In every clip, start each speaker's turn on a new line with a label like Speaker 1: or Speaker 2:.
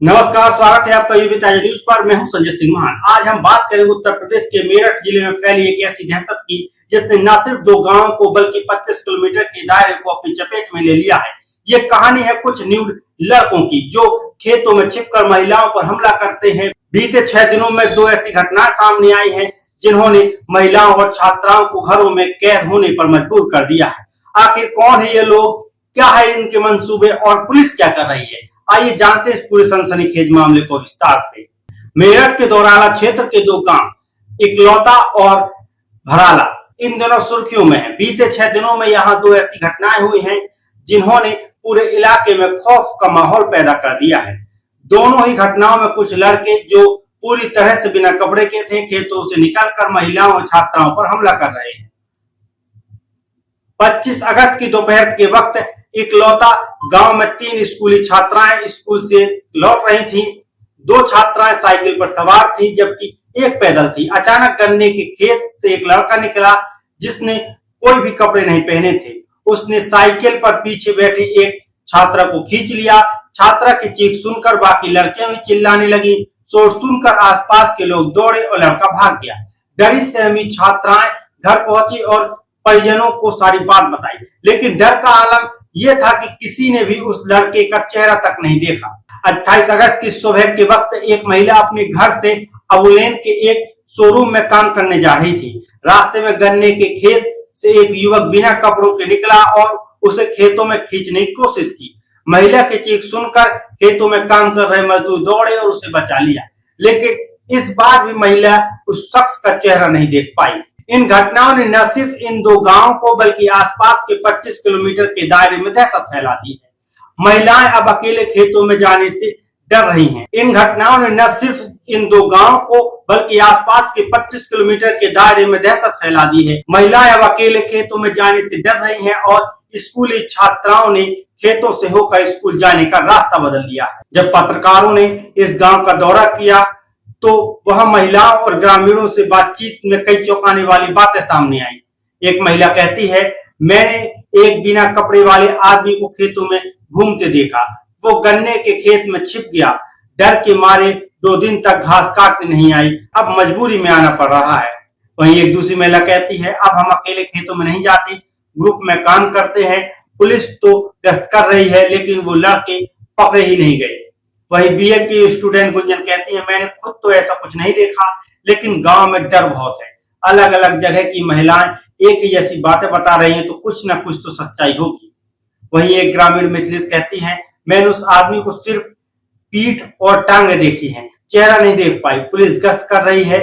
Speaker 1: नमस्कार, स्वागत है आपका यूपी ताजा न्यूज पर। मैं हूं संजय सिंह मान। आज हम बात करेंगे उत्तर प्रदेश के मेरठ जिले में फैली एक ऐसी दहशत की जिसने न सिर्फ दो गांवों को बल्कि 25 किलोमीटर के दायरे को अपनी चपेट में ले लिया है। ये कहानी है कुछ न्यूड लड़कों की जो खेतों में छिपकर महिलाओं पर हमला करते हैं। बीते 6 दिनों में दो ऐसी घटनाएं सामने आई है जिन्होंने महिलाओं और छात्राओं को घरों में कैद होने पर मजबूर कर दिया है। आखिर कौन है ये लोग, क्या है इनके मंसूबे और पुलिस क्या कर रही है, आइए जानते हैं इस पूरे सनसनीखेज मामले को विस्तार से। मेरठ के दौराला क्षेत्र के दो गांव इकलौता और भराला इन दोनों सुर्खियों में है। बीते 6 दिनों में यहाँ दो ऐसी घटनाएं हुई हैं जिन्होंने पूरे इलाके में खौफ का माहौल पैदा कर दिया है। दोनों ही घटनाओं में कुछ लड़के जो पूरी तरह से बिना कपड़े के थे खेतों से निकलकर महिलाओं और छात्राओं पर हमला कर रहे हैं। 25 अगस्त की दोपहर के वक्त इकलौता गांव में 3 स्कूली छात्राएं स्कूल से लौट रही थीं। 2 छात्राएं साइकिल पर सवार थीं जबकि एक पैदल थी। अचानक गन्ने के खेत से एक लड़का निकला जिसने कोई भी कपड़े नहीं पहने थे। उसने साइकिल पर पीछे बैठी एक छात्रा को खींच लिया। छात्रा की चीख सुनकर बाकी लड़कियां भी चिल्लाने लगी। शोर सुनकर आसपास के लोग दौड़े और लड़का भाग गया। डरी सहमी छात्राएं घर पहुंची और परिजनों को सारी बात बताई, लेकिन डर का आलम यह था कि किसी ने भी उस लड़के का चेहरा तक नहीं देखा। 28 अगस्त की सुबह के वक्त एक महिला अपने घर से अबुलेन के एक शोरूम में काम करने जा रही थी। रास्ते में गन्ने के खेत से एक युवक बिना कपड़ों के निकला और उसे खेतों में खींचने की कोशिश की। महिला की चीख सुनकर खेतों में काम कर रहे मजदूर दौड़े और उसे बचा लिया, लेकिन इस बार भी महिला उस शख्स का चेहरा नहीं देख पाई। इन घटनाओं ने न सिर्फ इन दो गांवों को बल्कि आसपास के 25 किलोमीटर के दायरे में दहशत फैला दी है। महिलाएं अब अकेले खेतों में जाने से डर रही हैं। इन घटनाओं ने न सिर्फ इन दो गांवों को बल्कि आसपास के 25 किलोमीटर के दायरे में दहशत फैला दी है। महिलाएं अब अकेले खेतों में जाने से डर रही हैं और स्कूली छात्राओं ने खेतों से होकर स्कूल जाने का रास्ता बदल लिया है। जब पत्रकारों ने इस गांव का दौरा किया तो वह महिलाओं और ग्रामीणों से बातचीत में कई चौंकाने वाली बातें सामने आई। एक महिला कहती है, मैंने एक बिना कपड़े वाले आदमी को खेतों में घूमते देखा। वो गन्ने के खेत में छिप गया। डर के मारे 2 दिन तक घास काटने नहीं आई। अब मजबूरी में आना पड़ रहा है। वहीं एक दूसरी महिला कहती है, अब हम अकेले खेतों में नहीं जाते, ग्रुप में काम करते हैं। पुलिस तो गश्त कर रही है लेकिन वो लड़के पकड़े ही नहीं गए। वही बीए की स्टूडेंट गुंजन कहती है, मैंने खुद तो ऐसा कुछ नहीं देखा लेकिन गांव में डर बहुत है। अलग अलग जगह की महिलाएं एक ही जैसी बातें बता रही हैं तो कुछ ना कुछ तो सच्चाई होगी। वहीं एक ग्रामीण मिथिलेश कहती है, मैंने उस आदमी को सिर्फ पीठ और टांगे देखी हैं, चेहरा नहीं देख पाई। पुलिस गश्त कर रही है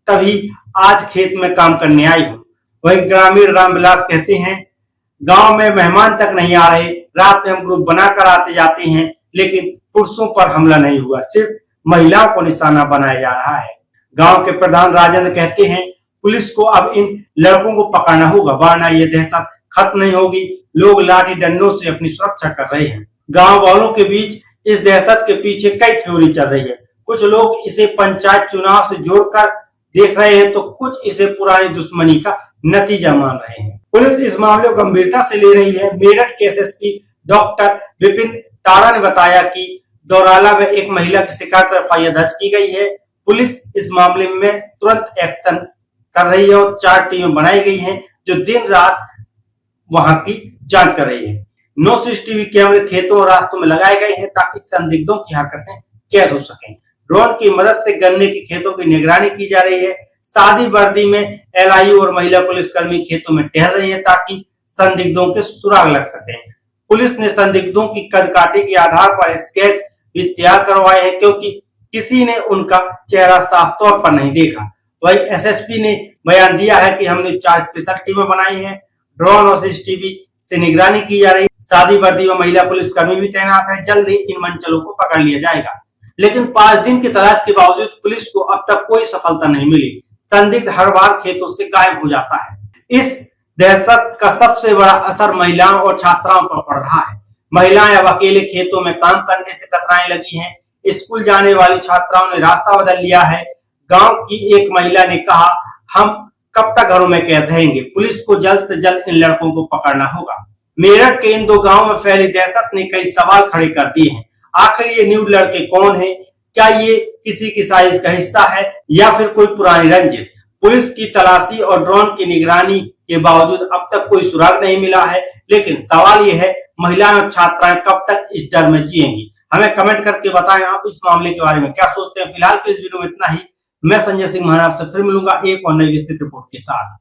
Speaker 1: तभी आज खेत में काम करने आई हूँ। वहीं ग्रामीण रामविलास कहते हैं, गांव में मेहमान तक नहीं आ रहे। रात में हम ग्रुप बनाकर आते जाते हैं लेकिन पुरुषों पर हमला नहीं हुआ, सिर्फ महिलाओं को निशाना बनाया जा रहा है। गांव के प्रधान राजेंद्र कहते हैं, पुलिस को अब इन लड़कों को पकड़ना होगा वरना ये दहशत खत्म नहीं होगी। लोग लाठी डंडों से अपनी सुरक्षा कर रहे हैं। गांव वालों के बीच इस दहशत के पीछे कई थ्योरी चल रही है। कुछ लोग इसे पंचायत चुनाव से जोड़कर देख रहे हैं तो कुछ इसे पुरानी दुश्मनी का नतीजा मान रहे हैं। पुलिस इस मामले को गंभीरता से ले रही है। मेरठ के एसएसपी डॉक्टर विपिन तारा ने बताया कि दौराला में एक महिला की शिकायत पर एफआईआर दर्ज की गई है। पुलिस इस मामले में तुरंत एक्शन कर रही है और 4 टीमें बनाई गई हैं जो दिन रात वहां की जांच कर रही है। 9 सीसीटीवी कैमरे खेतों और रास्तों में लगाए गए हैं ताकि संदिग्धों की हरकतें कैद हो सकें। ड्रोन की मदद से गन्ने के खेतों की निगरानी की जा रही है। सादी वर्दी में एलआईयू और महिला पुलिसकर्मी खेतों में टहल रही है ताकि संदिग्धों के सुराग लग सके। पुलिस ने संदिग्धों की कदकाठी के आधार पर स्केच भी तैयार करवाए हैं क्योंकि किसी ने उनका चेहरा साफ तौर पर नहीं देखा। वही एसएसपी ने बयान दिया है कि हमने 4 स्पेशल टीमें बनाई हैं। ड्रोन और सीसीटीवी से निगरानी की जा रही है। सादी वर्दी में महिला पुलिसकर्मी भी तैनात है। जल्द ही इन मंचलों को पकड़ लिया जाएगा, लेकिन 5 दिन की तलाश के बावजूद पुलिस को अब तक कोई सफलता नहीं मिली। संदिग्ध हर बार खेतों से गायब हो जाता है। इस दहशत का सबसे बड़ा असर महिलाओं और छात्राओं पर पड़ रहा है। महिलाएं अब अकेले खेतों में काम करने से कतराने लगी हैं। स्कूल जाने वाली छात्राओं ने रास्ता बदल लिया है। गांव की एक महिला ने कहा, हम कब तक घरों में कैद रहेंगे? पुलिस को जल्द से जल्द इन लड़कों को पकड़ना होगा। मेरठ के इन 2 गांवों में फैली दहशत ने कई सवाल खड़े कर दिए हैं। आखिर ये न्यूड लड़के कौन है? क्या ये किसी की साजिश का हिस्सा है या फिर कोई पुरानी रंजिश? पुलिस की तलाशी और ड्रोन की निगरानी के बावजूद अब तक कोई सुराग नहीं मिला है। लेकिन सवाल यह है, महिलाएं और छात्राएं कब तक इस डर में जिएंगी? हमें कमेंट करके बताएं आप इस मामले के बारे में क्या सोचते हैं। फिलहाल के इस वीडियो में इतना ही। मैं संजय सिंह महान आपसे फिर मिलूंगा एक और नई विस्तृत रिपोर्ट के साथ।